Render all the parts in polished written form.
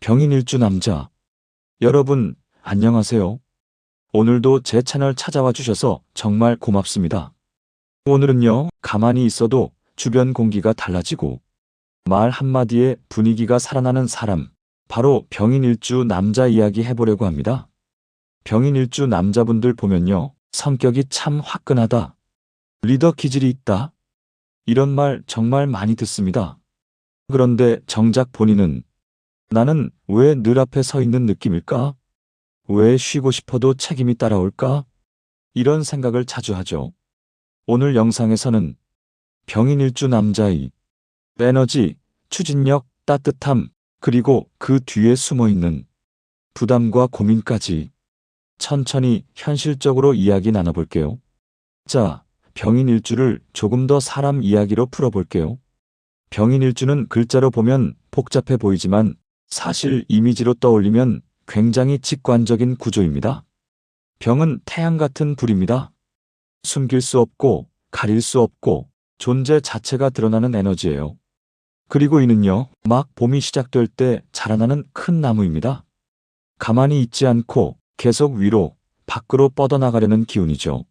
병인일주 남자. 여러분, 안녕하세요. 오늘도 제 채널 찾아와 주셔서 정말 고맙습니다. 오늘은요, 가만히 있어도 주변 공기가 달라지고 말 한마디에 분위기가 살아나는 사람, 바로 병인일주 남자 이야기 해보려고 합니다. 병인일주 남자분들 보면요, 성격이 참 화끈하다, 리더 기질이 있다, 이런 말 정말 많이 듣습니다. 그런데 정작 본인은 나는 왜 늘 앞에 서 있는 느낌일까? 왜 쉬고 싶어도 책임이 따라올까? 이런 생각을 자주 하죠. 오늘 영상에서는 병인일주 남자의 에너지, 추진력, 따뜻함, 그리고 그 뒤에 숨어있는 부담과 고민까지 천천히 현실적으로 이야기 나눠볼게요. 자, 병인일주를 조금 더 사람 이야기로 풀어볼게요. 병인일주는 글자로 보면 복잡해 보이지만 사실 이미지로 떠올리면 굉장히 직관적인 구조입니다. 병은 태양 같은 불입니다. 숨길 수 없고 가릴 수 없고 존재 자체가 드러나는 에너지예요. 그리고 이는요, 막 봄이 시작될 때 자라나는 큰 나무입니다. 가만히 있지 않고 계속 위로, 밖으로 뻗어나가려는 기운이죠.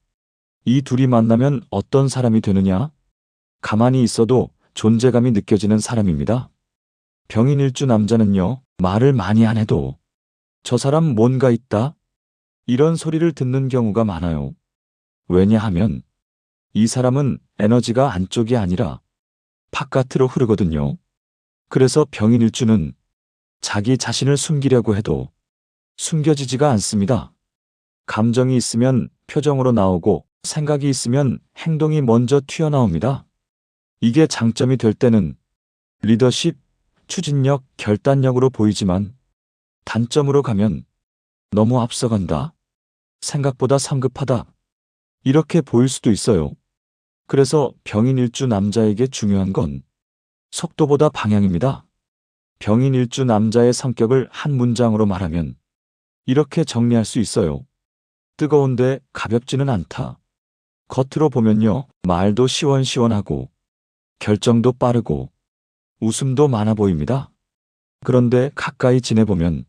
이 둘이 만나면 어떤 사람이 되느냐? 가만히 있어도 존재감이 느껴지는 사람입니다. 병인일주 남자는요, 말을 많이 안 해도 저 사람 뭔가 있다? 이런 소리를 듣는 경우가 많아요. 왜냐하면 이 사람은 에너지가 안쪽이 아니라 바깥으로 흐르거든요. 그래서 병인일주는 자기 자신을 숨기려고 해도 숨겨지지가 않습니다. 감정이 있으면 표정으로 나오고 생각이 있으면 행동이 먼저 튀어나옵니다. 이게 장점이 될 때는 리더십, 추진력, 결단력으로 보이지만 단점으로 가면 너무 앞서간다, 생각보다 성급하다, 이렇게 보일 수도 있어요. 그래서 병인일주 남자에게 중요한 건 속도보다 방향입니다. 병인일주 남자의 성격을 한 문장으로 말하면 이렇게 정리할 수 있어요. 뜨거운데 가볍지는 않다. 겉으로 보면요, 말도 시원시원하고 결정도 빠르고 웃음도 많아 보입니다. 그런데 가까이 지내보면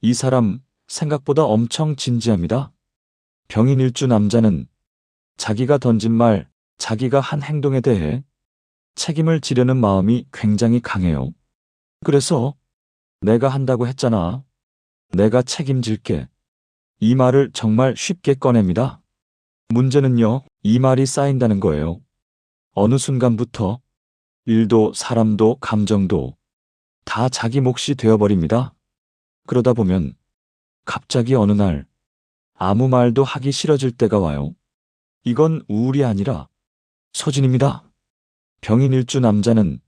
이 사람 생각보다 엄청 진지합니다. 병인일주 남자는 자기가 던진 말, 자기가 한 행동에 대해 책임을 지려는 마음이 굉장히 강해요. 그래서 내가 한다고 했잖아, 내가 책임질게, 이 말을 정말 쉽게 꺼냅니다. 문제는요, 이 말이 쌓인다는 거예요. 어느 순간부터 일도 사람도 감정도 다 자기 몫이 되어버립니다. 그러다 보면 갑자기 어느 날 아무 말도 하기 싫어질 때가 와요. 이건 우울이 아니라 소진입니다. 병인일주 남자는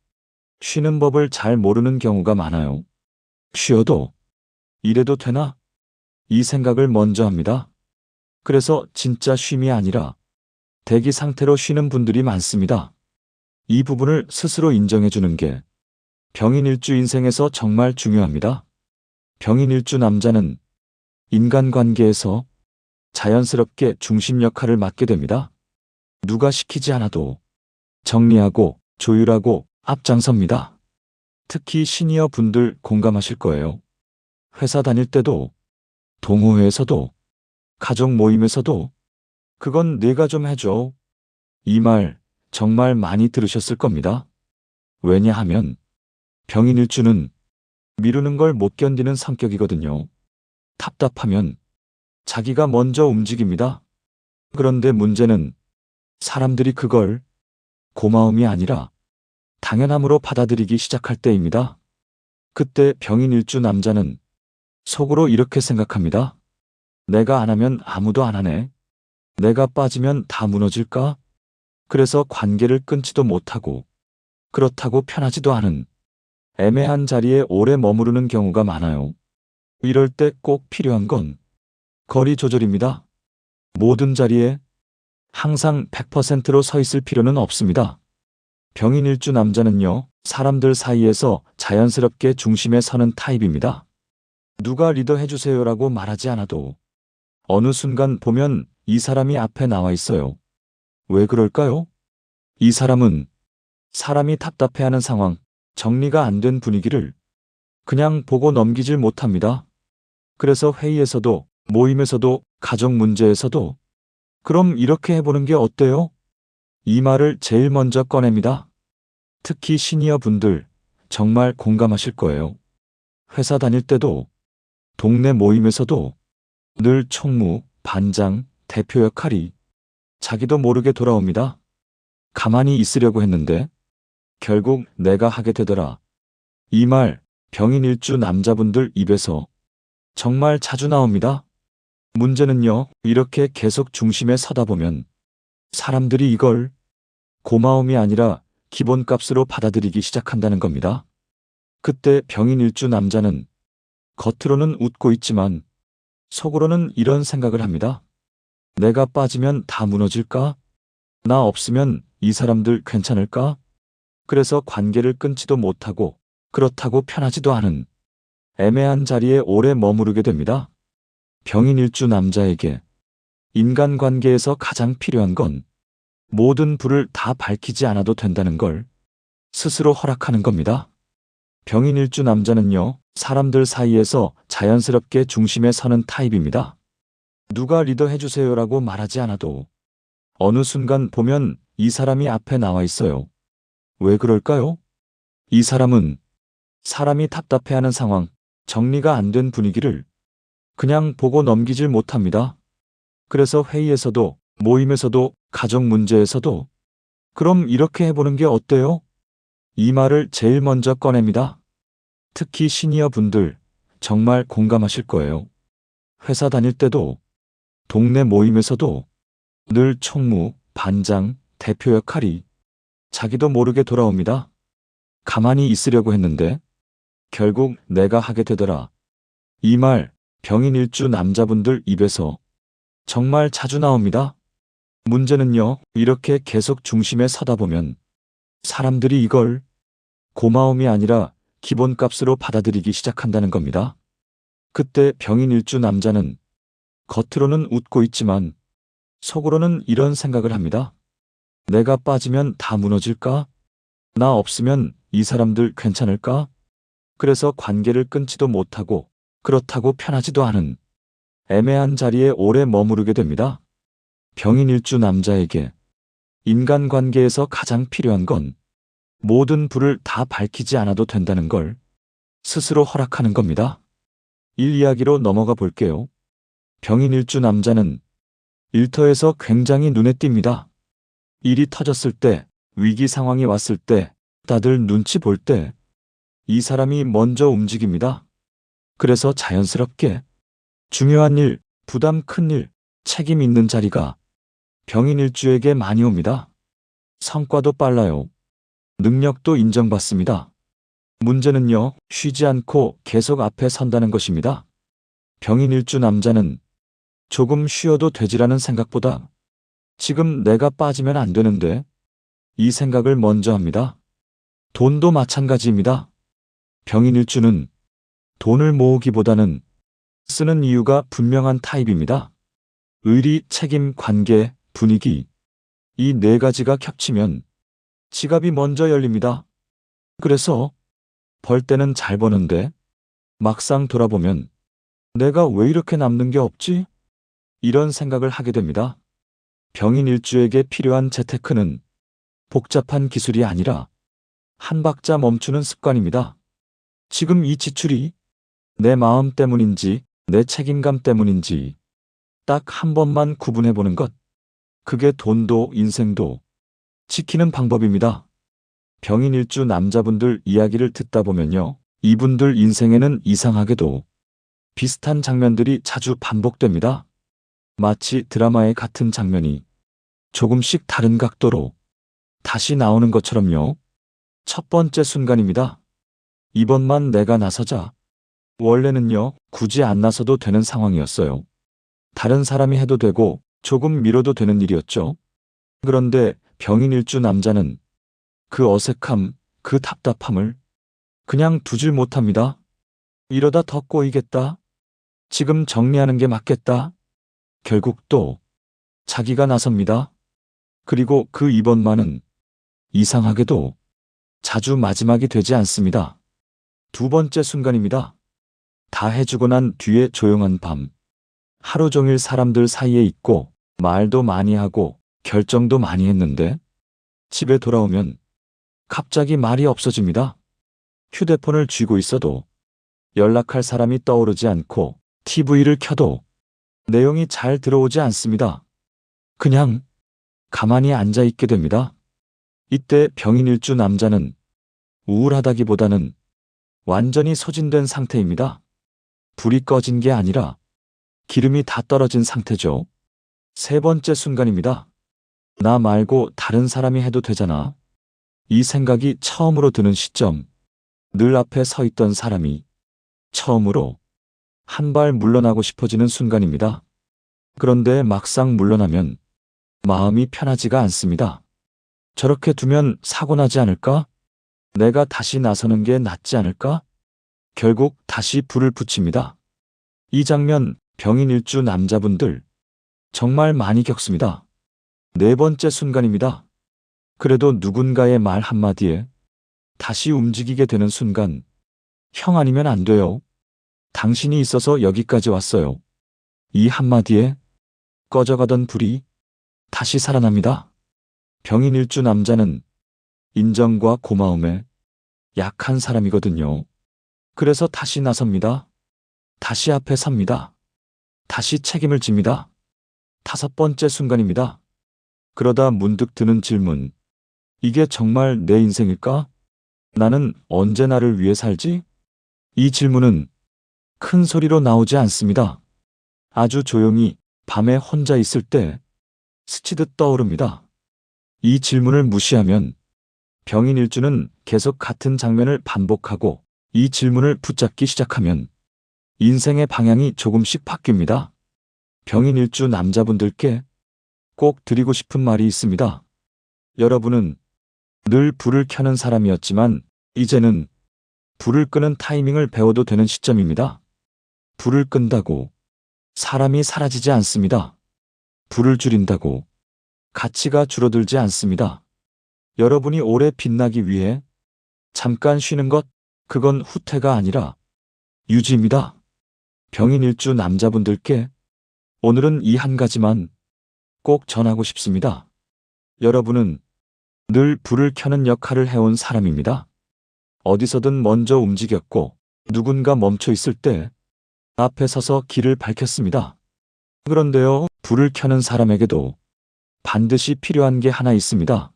쉬는 법을 잘 모르는 경우가 많아요. 쉬어도 이래도 되나? 이 생각을 먼저 합니다. 그래서 진짜 쉼이 아니라 대기 상태로 쉬는 분들이 많습니다. 이 부분을 스스로 인정해 주는 게 병인일주 인생에서 정말 중요합니다. 병인일주 남자는 인간관계에서 자연스럽게 중심 역할을 맡게 됩니다. 누가 시키지 않아도 정리하고 조율하고 앞장섭니다. 특히 시니어 분들 공감하실 거예요. 회사 다닐 때도, 동호회에서도, 가족 모임에서도 그건 네가 좀 해줘, 이 말 정말 많이 들으셨을 겁니다. 왜냐하면 병인일주는 미루는 걸 못 견디는 성격이거든요. 답답하면 자기가 먼저 움직입니다. 그런데 문제는 사람들이 그걸 고마움이 아니라 당연함으로 받아들이기 시작할 때입니다. 그때 병인일주 남자는 속으로 이렇게 생각합니다. 내가 안 하면 아무도 안 하네. 내가 빠지면 다 무너질까? 그래서 관계를 끊지도 못하고 그렇다고 편하지도 않은 애매한 자리에 오래 머무르는 경우가 많아요. 이럴 때 꼭 필요한 건 거리 조절입니다. 모든 자리에 항상 100%로 서 있을 필요는 없습니다. 병인일주 남자는요, 사람들 사이에서 자연스럽게 중심에 서는 타입입니다. 누가 리더 해주세요라고 말하지 않아도 어느 순간 보면 이 사람이 앞에 나와 있어요. 왜 그럴까요? 이 사람은 사람이 답답해하는 상황, 정리가 안 된 분위기를 그냥 보고 넘기질 못합니다. 그래서 회의에서도, 모임에서도, 가족 문제에서도 그럼 이렇게 해보는 게 어때요? 이 말을 제일 먼저 꺼냅니다. 특히 시니어 분들 정말 공감하실 거예요. 회사 다닐 때도, 동네 모임에서도 늘 총무, 반장, 대표 역할이 자기도 모르게 돌아옵니다. 가만히 있으려고 했는데 결국 내가 하게 되더라. 이 말 병인일주 남자분들 입에서 정말 자주 나옵니다. 문제는요, 이렇게 계속 중심에 서다 보면 사람들이 이걸 고마움이 아니라 기본값으로 받아들이기 시작한다는 겁니다. 그때 병인일주 남자는 겉으로는 웃고 있지만 속으로는 이런 생각을 합니다. 내가 빠지면 다 무너질까? 나 없으면 이 사람들 괜찮을까? 그래서 관계를 끊지도 못하고 그렇다고 편하지도 않은 애매한 자리에 오래 머무르게 됩니다. 병인일주 남자에게 인간관계에서 가장 필요한 건 모든 불을 다 밝히지 않아도 된다는 걸 스스로 허락하는 겁니다. 병인일주 남자는요, 사람들 사이에서 자연스럽게 중심에 서는 타입입니다. 누가 리더 해주세요라고 말하지 않아도 어느 순간 보면 이 사람이 앞에 나와 있어요. 왜 그럴까요? 이 사람은 사람이 답답해하는 상황, 정리가 안 된 분위기를 그냥 보고 넘기질 못합니다. 그래서 회의에서도, 모임에서도, 가족 문제에서도 그럼 이렇게 해보는 게 어때요? 이 말을 제일 먼저 꺼냅니다. 특히 시니어 분들 정말 공감하실 거예요. 회사 다닐 때도, 동네 모임에서도 늘 총무, 반장, 대표 역할이 자기도 모르게 돌아옵니다. 가만히 있으려고 했는데 결국 내가 하게 되더라. 이 말 병인일주 남자분들 입에서 정말 자주 나옵니다. 문제는요, 이렇게 계속 중심에 서다 보면 사람들이 이걸 고마움이 아니라 기본값으로 받아들이기 시작한다는 겁니다. 그때 병인일주 남자는 겉으로는 웃고 있지만 속으로는 이런 생각을 합니다. 내가 빠지면 다 무너질까? 나 없으면 이 사람들 괜찮을까? 그래서 관계를 끊지도 못하고 그렇다고 편하지도 않은 애매한 자리에 오래 머무르게 됩니다. 병인일주 남자에게 인간관계에서 가장 필요한 건 모든 불을 다 밝히지 않아도 된다는 걸 스스로 허락하는 겁니다. 일 이야기로 넘어가 볼게요. 병인일주 남자는 일터에서 굉장히 눈에 띕니다. 일이 터졌을 때, 위기 상황이 왔을 때, 다들 눈치 볼 때 이 사람이 먼저 움직입니다. 그래서 자연스럽게 중요한 일, 부담 큰 일, 책임 있는 자리가 병인일주에게 많이 옵니다. 성과도 빨라요. 능력도 인정받습니다. 문제는요, 쉬지 않고 계속 앞에 선다는 것입니다. 병인일주 남자는 조금 쉬어도 되지라는 생각보다 지금 내가 빠지면 안 되는데 이 생각을 먼저 합니다. 돈도 마찬가지입니다. 병인일주는 돈을 모으기보다는 쓰는 이유가 분명한 타입입니다. 의리, 책임, 관계, 분위기, 이 네 가지가 겹치면 지갑이 먼저 열립니다. 그래서 벌 때는 잘 버는데 막상 돌아보면 내가 왜 이렇게 남는 게 없지? 이런 생각을 하게 됩니다. 병인일주에게 필요한 재테크는 복잡한 기술이 아니라 한 박자 멈추는 습관입니다. 지금 이 지출이 내 마음 때문인지 내 책임감 때문인지 딱 한 번만 구분해 보는 것. 그게 돈도 인생도 지키는 방법입니다. 병인일주 남자분들 이야기를 듣다 보면요, 이분들 인생에는 이상하게도 비슷한 장면들이 자주 반복됩니다. 마치 드라마의 같은 장면이 조금씩 다른 각도로 다시 나오는 것처럼요. 첫 번째 순간입니다. 이번만 내가 나서자. 원래는요, 굳이 안 나서도 되는 상황이었어요. 다른 사람이 해도 되고 조금 미뤄도 되는 일이었죠. 그런데 병인일주 남자는 그 어색함, 그 답답함을 그냥 두질 못합니다. 이러다 더 꼬이겠다. 지금 정리하는 게 맞겠다. 결국 또 자기가 나섭니다. 그리고 그 이번만은 이상하게도 자주 마지막이 되지 않습니다. 두 번째 순간입니다. 다 해주고 난 뒤에 조용한 밤. 하루 종일 사람들 사이에 있고 말도 많이 하고 결정도 많이 했는데 집에 돌아오면 갑자기 말이 없어집니다. 휴대폰을 쥐고 있어도 연락할 사람이 떠오르지 않고 TV를 켜도 내용이 잘 들어오지 않습니다. 그냥 가만히 앉아 있게 됩니다. 이때 병인일주 남자는 우울하다기보다는 완전히 소진된 상태입니다. 불이 꺼진 게 아니라 기름이 다 떨어진 상태죠. 세 번째 순간입니다. 나 말고 다른 사람이 해도 되잖아. 이 생각이 처음으로 드는 시점. 늘 앞에 서 있던 사람이 처음으로 한 발 물러나고 싶어지는 순간입니다. 그런데 막상 물러나면 마음이 편하지가 않습니다. 저렇게 두면 사고 나지 않을까? 내가 다시 나서는 게 낫지 않을까? 결국 다시 불을 붙입니다. 이 장면 병인일주 남자분들 정말 많이 겪습니다. 네 번째 순간입니다. 그래도 누군가의 말 한마디에 다시 움직이게 되는 순간. 형 아니면 안 돼요. 당신이 있어서 여기까지 왔어요. 이 한마디에 꺼져가던 불이 다시 살아납니다. 병인일주 남자는 인정과 고마움에 약한 사람이거든요. 그래서 다시 나섭니다. 다시 앞에 섭니다. 다시 책임을 집니다. 다섯 번째 순간입니다. 그러다 문득 드는 질문. 이게 정말 내 인생일까? 나는 언제 나를 위해 살지? 이 질문은 큰 소리로 나오지 않습니다. 아주 조용히 밤에 혼자 있을 때 스치듯 떠오릅니다. 이 질문을 무시하면 병인일주는 계속 같은 장면을 반복하고 이 질문을 붙잡기 시작하면 인생의 방향이 조금씩 바뀝니다. 병인일주 남자분들께 꼭 드리고 싶은 말이 있습니다. 여러분은 늘 불을 켜는 사람이었지만 이제는 불을 끄는 타이밍을 배워도 되는 시점입니다. 불을 끈다고 사람이 사라지지 않습니다. 불을 줄인다고 가치가 줄어들지 않습니다. 여러분이 오래 빛나기 위해 잠깐 쉬는 것, 그건 후퇴가 아니라 유지입니다. 병인일주 남자분들께 오늘은 이 한 가지만 꼭 전하고 싶습니다. 여러분은 늘 불을 켜는 역할을 해온 사람입니다. 어디서든 먼저 움직였고 누군가 멈춰 있을 때 앞에 서서 길을 밝혔습니다. 그런데요, 불을 켜는 사람에게도 반드시 필요한 게 하나 있습니다.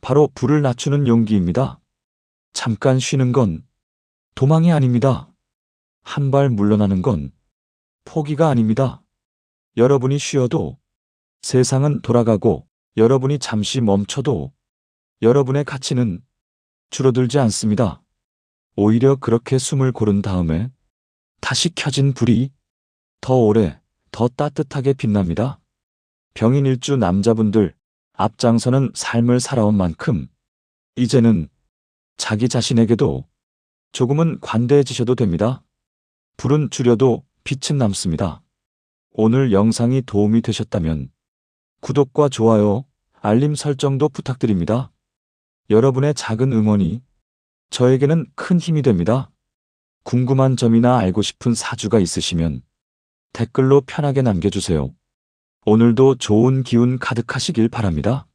바로 불을 낮추는 용기입니다. 잠깐 쉬는 건 도망이 아닙니다. 한 발 물러나는 건 포기가 아닙니다. 여러분이 쉬어도 세상은 돌아가고 여러분이 잠시 멈춰도 여러분의 가치는 줄어들지 않습니다. 오히려 그렇게 숨을 고른 다음에 다시 켜진 불이 더 오래, 더 따뜻하게 빛납니다. 병인일주 남자분들 앞장서는 삶을 살아온 만큼 이제는 자기 자신에게도 조금은 관대해지셔도 됩니다. 불은 줄여도 빛은 남습니다. 오늘 영상이 도움이 되셨다면 구독과 좋아요, 알림 설정도 부탁드립니다. 여러분의 작은 응원이 저에게는 큰 힘이 됩니다. 궁금한 점이나 알고 싶은 사주가 있으시면 댓글로 편하게 남겨주세요. 오늘도 좋은 기운 가득하시길 바랍니다.